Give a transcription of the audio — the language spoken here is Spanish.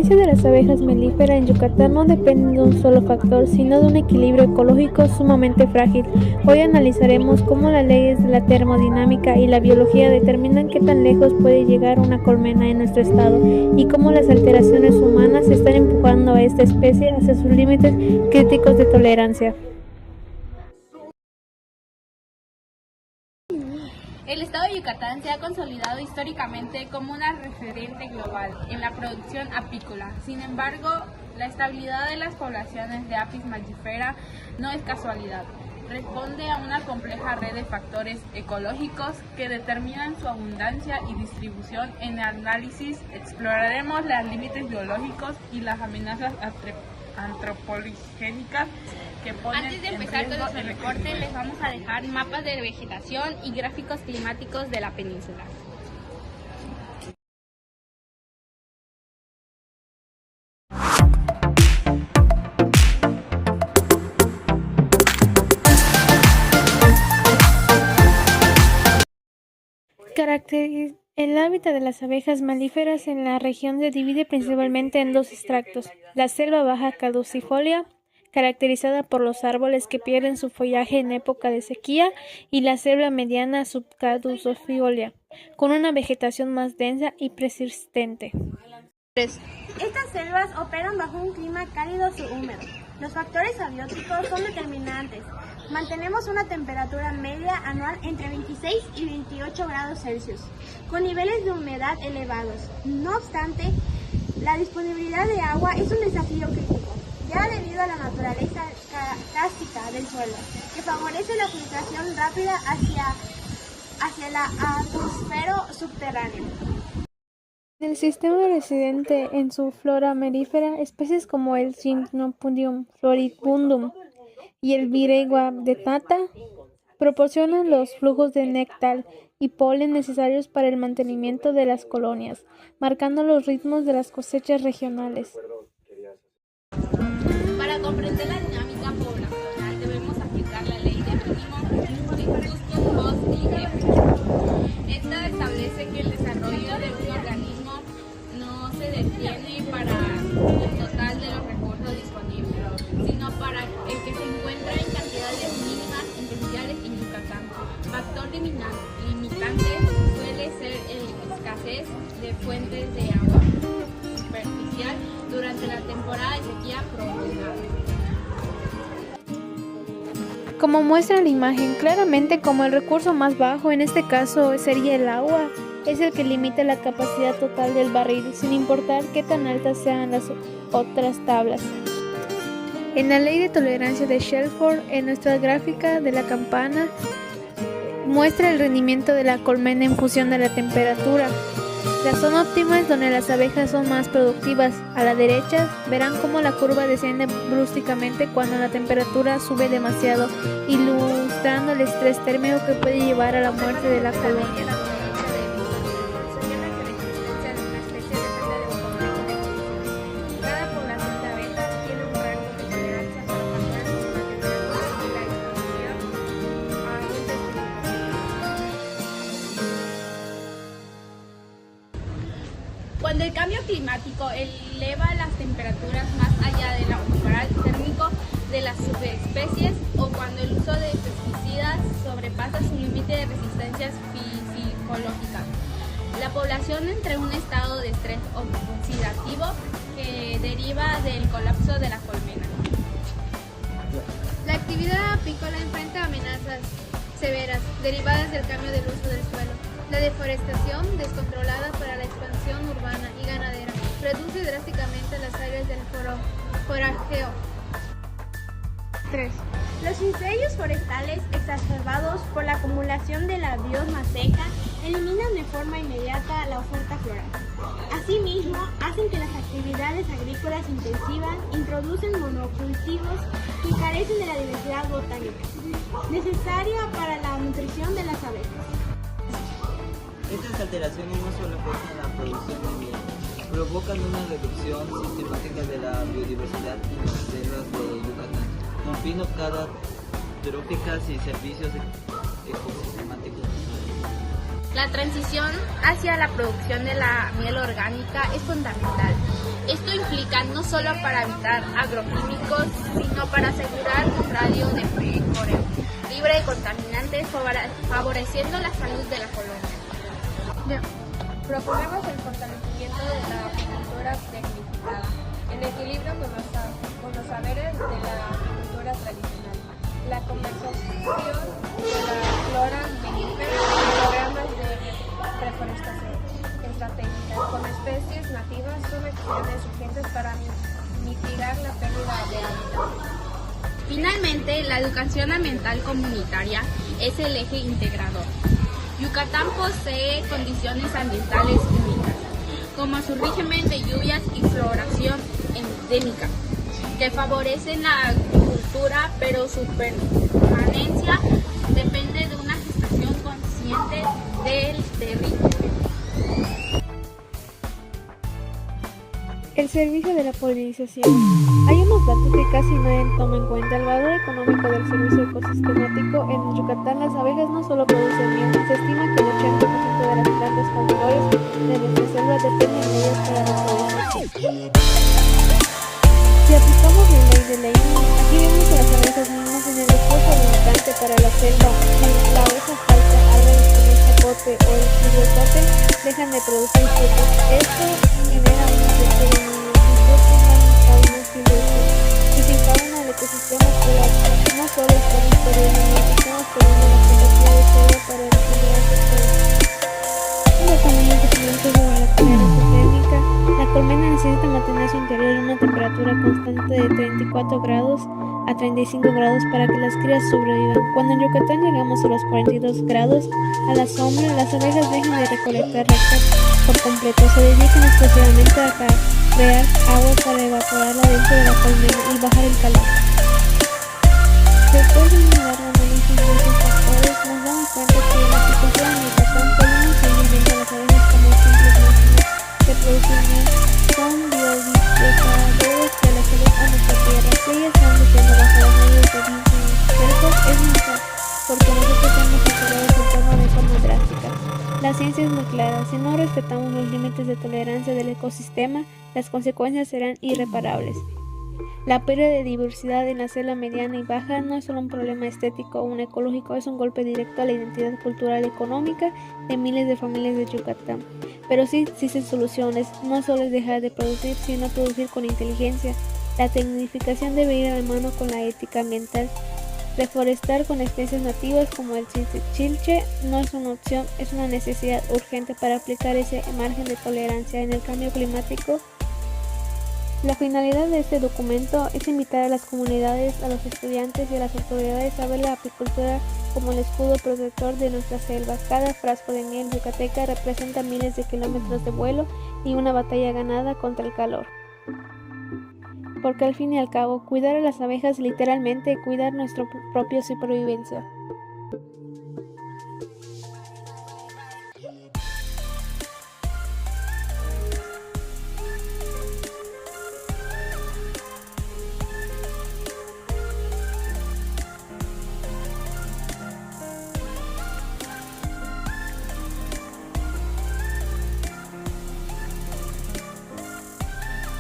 supervivencia de las abejas melíferas en Yucatán no depende de un solo factor, sino de un equilibrio ecológico sumamente frágil. Hoy analizaremos cómo las leyes de la termodinámica y la biología determinan qué tan lejos puede llegar una colmena en nuestro estado y cómo las alteraciones humanas están empujando a esta especie hacia sus límites críticos de tolerancia. El estado de Yucatán se ha consolidado históricamente como una referente global en la producción apícola. Sin embargo, la estabilidad de las poblaciones de Apis mellifera no es casualidad. Responde a una compleja red de factores ecológicos que determinan su abundancia y distribución. En el análisis exploraremos los límites biológicos y las amenazas antropogénicas que ponen. Antes de empezar con nuestro recorte, les vamos a dejar mapas de vegetación y gráficos climáticos de la península. El hábitat de las abejas melíferas en la región se divide principalmente en dos estratos: la selva baja caducifolia, caracterizada por los árboles que pierden su follaje en época de sequía, y la selva mediana subcaducifolia, con una vegetación más densa y persistente. Estas selvas operan bajo un clima cálido subhúmedo. Los factores abióticos son determinantes. Mantenemos una temperatura media anual entre 26 y 28 grados Celsius, con niveles de humedad elevados. No obstante, la disponibilidad de agua es un desafío crítico, ya debido a la naturaleza cárstica del suelo, que favorece la filtración rápida hacia la atmósfera subterránea. En el sistema residente en su flora melífera, especies como el Cypripedium floribundum y el Viregua dentata proporcionan los flujos de néctar y polen necesarios para el mantenimiento de las colonias, marcando los ritmos de las cosechas regionales. Para comprender la dinámica poblacional debemos aplicar la ley de mínimo justus post y Esta establece que el desarrollo de un organismo no se detiene para el total de los recursos disponibles, sino para el que se encuentra en cantidades mínimas industriales en Yucatán. Factor limitante suele ser la escasez de fuentes de agua superficial durante la temporada de sequía prolongada. Como muestra la imagen, claramente como el recurso más bajo, en este caso sería el agua, es el que limita la capacidad total del barril, sin importar qué tan altas sean las otras tablas. En la ley de tolerancia de Shelford, en nuestra gráfica de la campana, muestra el rendimiento de la colmena en función de la temperatura. La zona óptima es donde las abejas son más productivas. A la derecha verán cómo la curva desciende bruscamente cuando la temperatura sube demasiado, ilustrando el estrés térmico que puede llevar a la muerte de la colonia. Cuando el cambio climático eleva las temperaturas más allá del umbral térmico de las subespecies, o cuando el uso de pesticidas sobrepasa su límite de resistencias fisiológicas, la población entra en un estado de estrés oxidativo que deriva del colapso de la colmena. La actividad apícola enfrenta amenazas severas derivadas del cambio del uso del suelo. La deforestación descontrolada para la expansión urbana y ganadera reduce drásticamente las áreas del forajeo. 3. Los incendios forestales exacerbados por la acumulación de la biosma seca eliminan de forma inmediata la oferta floral. Asimismo, hacen que las actividades agrícolas intensivas introducen monocultivos que carecen de la diversidad botánica necesaria para la nutrición de las abejas. Estas alteraciones no solo afectan la producción de miel, provocan una reducción sistemática de la biodiversidad en las selvas de Yucatán, rompiendo cada tróficas y servicios ecosistemáticos. La transición hacia la producción de la miel orgánica es fundamental. Esto implica no solo para evitar agroquímicos, sino para asegurar un radio de mejoreo libre de contaminantes, favoreciendo la salud de la colonia. Proponemos el fortalecimiento de la apicultura tecnificada, en equilibrio con los saberes de la apicultura tradicional, la comercialización de la flora melífera y programas de reforestación estratégica con especies nativas son acciones urgentes para mitigar la pérdida de hábitat. Finalmente, la educación ambiental comunitaria es el eje integrador. Yucatán posee condiciones ambientales únicas, como su régimen de lluvias y floración endémica, que favorecen la agricultura, pero su permanencia depende de una gestación consciente del territorio. El servicio de la polinización. Hay unos datos que casi nadie toma en cuenta. El valor económico del servicio ecosistemático. En Yucatán las abejas no solo producen miel, se estima que el 80% de las plantas con flores de nuestra selva dependen de ellas para reproducirse. Si aplicamos la ley de Leibniz, aquí vemos que las abejas mismas en el recurso abundante para la selva, si la abeja falta, árboles como el zapote o el chiriotote dejan de producir frutos. Esto genera un efecto de niños, incluso faunos silvestres, y sin fauna el ecosistema colapsa. No solo estamos perdiendo miel, estamos perdiendo la capacidad de selva para regenerarse todo. Un conveniente sobre la tolerancia térmica. La colmena necesita mantener su interior en una temperatura constante de 34 grados a 35 grados para que las crías sobrevivan. Cuando en Yucatán llegamos a los 42 grados a la sombra, las abejas dejan de recolectar néctar por completo. Se dedican exclusivamente a crear agua para evaporarla dentro de la colmena y bajar el calor. Después de un largo análisis de estos factores, nos damos cuenta que en la apicultura en Yucatán podemos seguir viendo a las abejas como simples máquinas que producen miel. Son biodiversidades que la salud a nuestra tierra. Si ellas están viviendo bajo los medios de vínculos cercos, es mejor, porque nosotros hemos alterado su entorno de forma drástica. La ciencia es muy clara. Si no respetamos los límites de tolerancia del ecosistema, las consecuencias serán irreparables. La pérdida de diversidad en la selva mediana y baja no es solo un problema estético o un ecológico, es un golpe directo a la identidad cultural y económica de miles de familias de Yucatán. Pero sí existen soluciones, no solo es dejar de producir, sino producir con inteligencia. La tecnificación debe ir a la mano con la ética ambiental. Reforestar con especies nativas como el chilche no es una opción, es una necesidad urgente para aplicar ese margen de tolerancia en el cambio climático. La finalidad de este documento es invitar a las comunidades, a los estudiantes y a las autoridades a ver la apicultura como el escudo protector de nuestra selva. Cada frasco de miel yucateca representa miles de kilómetros de vuelo y una batalla ganada contra el calor. Porque al fin y al cabo, cuidar a las abejas literalmente cuidar nuestra propia supervivencia.